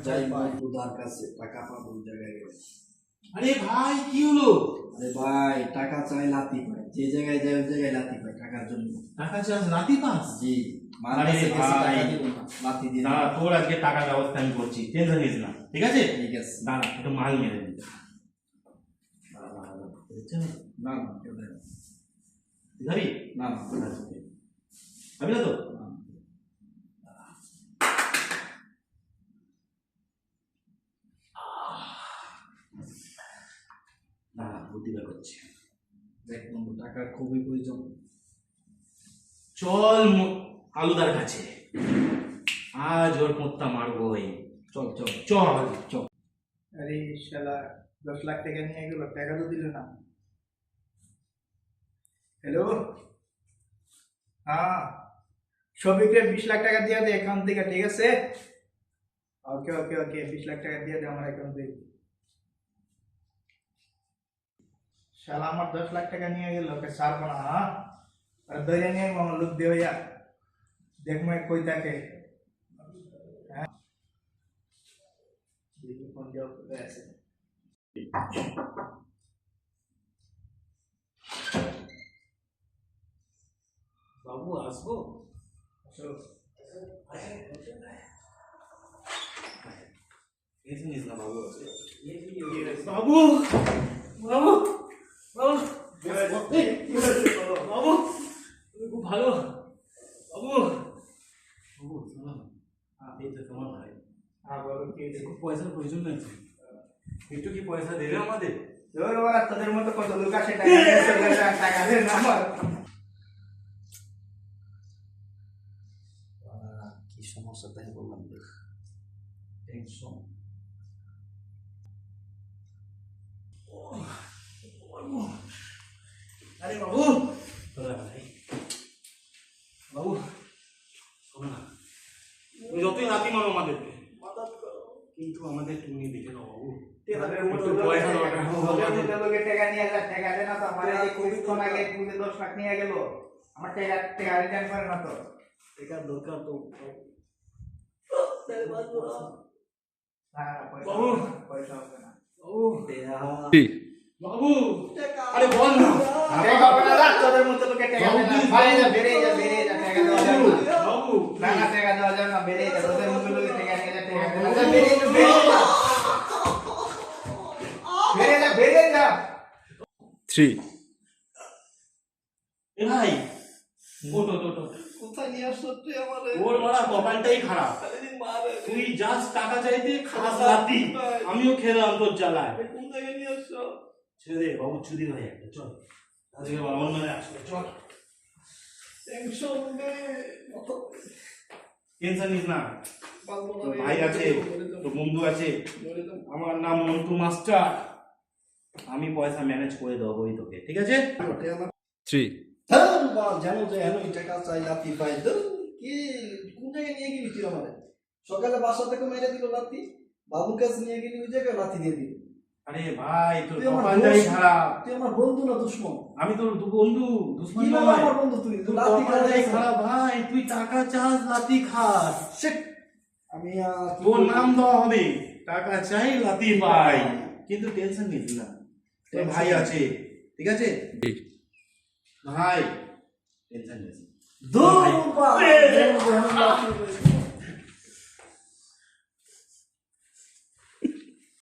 যাই বন্ধুদার কাছে টাকা পাবো ওই জায়গায় গেলে। আরে ভাই কি হলো? আরে ভাই টাকা চাই লাথি পাই, যে জায়গায় যাই ওই জায়গায় লাথি পাই টাকার জন্য। টাকা চাস লাতি পাস? জি আরে কাছে গেছি, ভাই। টাকা দিব না, লাথি দিয়ে দাঁড়া, তোর আজকে টাকার ব্যবস্থা আমি করছি, টেনশন নিস না, ঠিক আছে? ঠিক আছে। দাঁড়া একটু মাল মেরে দিই। না না কেউ দেয় না। যাবি? না না যাবি না তো? না। দাঁড়া, বুদ্ধি বের করছি। দেখ বন্ধু টাকার খুবই প্রয়োজন। চল আলুদার কাছে, আজ ওর পোঁতটা মারবই। চল চল চল চল। আরে শালা 10 লাখ টাকা নিয়ে গেল, টাকা তো দিল না। হ্যালো, হ্যাঁ শফিককে 20 লাখ টাকা দিয়ে দে অ্যাকাউন্ট থেকে, ঠিক আছে? ওকে ওকে ওকে 20 লাখ টাকা দিয়ে দে আমার অ্যাকাউন্ট থেকে। শালা আমার 10 লাখ টাকা নিয়ে গেল, ওকে ছাড়বো না। হ্যাঁ আর ধরে নিয়ে আমার লোক দিয়ে হইয়া দেখ মই কই থাকে। হ্যাঁ দেখি ফোন দেওয়া করে আছে। বাবু আসবো? নিস না বাবু। বাবু বাবু বাবু বাবু খুব ভালো। বাবু বাবু শোনো, এই তো তোমার ভাই। হ্যাঁ বলো কি হয়েছে? খুব পয়সার প্রয়োজন আছে, একটু কি পয়সা দেবে আমাদের? তোদের মতো কত লোক আসে টাকা নিয়ে চলে যায়, টাকা দেন না আমার। কি সমস্যা তাই বললাম, দেখ টেনশন। আরে বাবু ভাই, বাবু শোনো না, তুমি যতই রাতি মারো আমাদেরকে, কিন্তু আমাদের তুমি দেখে নাও বাবু। তোদের মতো একটু পয়সা লোক- দরকার। তোদের মতো লোকের টাকা নিয়ে যায়, টাকা দেয় না তো। আমার এই যে কিছুক্ষণ আগে তুলে 10 লাখ নিয়ে গেল, আমার টাকা রিটার্ন করে না তো। টাকার দরকার তো। না, না, পয়সা বাবু। হবে না, পয়সা হবে না। বাবু আরে বল না। টাকা হবে না, রাখ, তোদের মতো লোকের টাকা দেয় না। বাইরে যা, বেরিয়ে যা, বেরিয়ে যা, টাকা দেওয়া যাবে না। বাবু না, না, টাকা দেওয়া যাবে না, বেরিয়ে যা। তোদের মতো লোকের টাকা নিয়ে যা, টাকা দেয় না। যা, বেরিয়ে যা, বেরিয়ে যা। বেরিয়ে যা, বেরিয়ে যা। 3 এ ভাই ওটো টোটো কোথায় নিয়ে আসছো তুই আমারে? ওর মারা কপালটাই খারাপ। মারে তুই জাস্ট টাকা চাইতে খাস লাতি, আমিও খেলাম তোর জ্বালায়। কোন জায়গায় নিয়ে আসছো? ছেড়ে দে বাবু, চুদি ভাই একটা চল, আজকে অন্যরে আসবে চল। টেনশন নে, টেনশন নিস না, পারবো না তোর রে। ভাই আছে, তোর বন্ধু আছে, আমার নাম মন্টু মাস্টার, আমি পয়সা ম্যানেজ করে দেবোই তোকে, ঠিক আছে? 3 হ্যাঁ বাল, জানো যে এত টাকা চাই লাথি পাই। ধুর, কি কোন জায়গায় নিয়ে গেলি তুই আমারে? সকালে বাসা থেকে মেরে দিল লাথি, বাবুর কাছে নিয়ে গেলি ওই জায়গায় লাথি দিয়ে দিল। আরে ভাই তোর তুই আমার কপালটাই দোস্ত। খারাপ। তুই আমার বন্ধু না দুশমন? আমি তোর বন্ধু, দুশ্মন কিভাবে নয়। আমার বন্ধু তুই? তোর লাথি কপালটাই খাওয়া খারাপ ভাই, তুই টাকা চাস লাতি খাস। Shit! আমি কি তোর করবো? নাম দেওয়া হবে, টাকা চাই লাতি পাই, কিন্তু টেনশন নিস না, তোর ভাই আছে, ঠিক আছে? ভাই টেনশন নিস না। ধুর ভাই। বাল,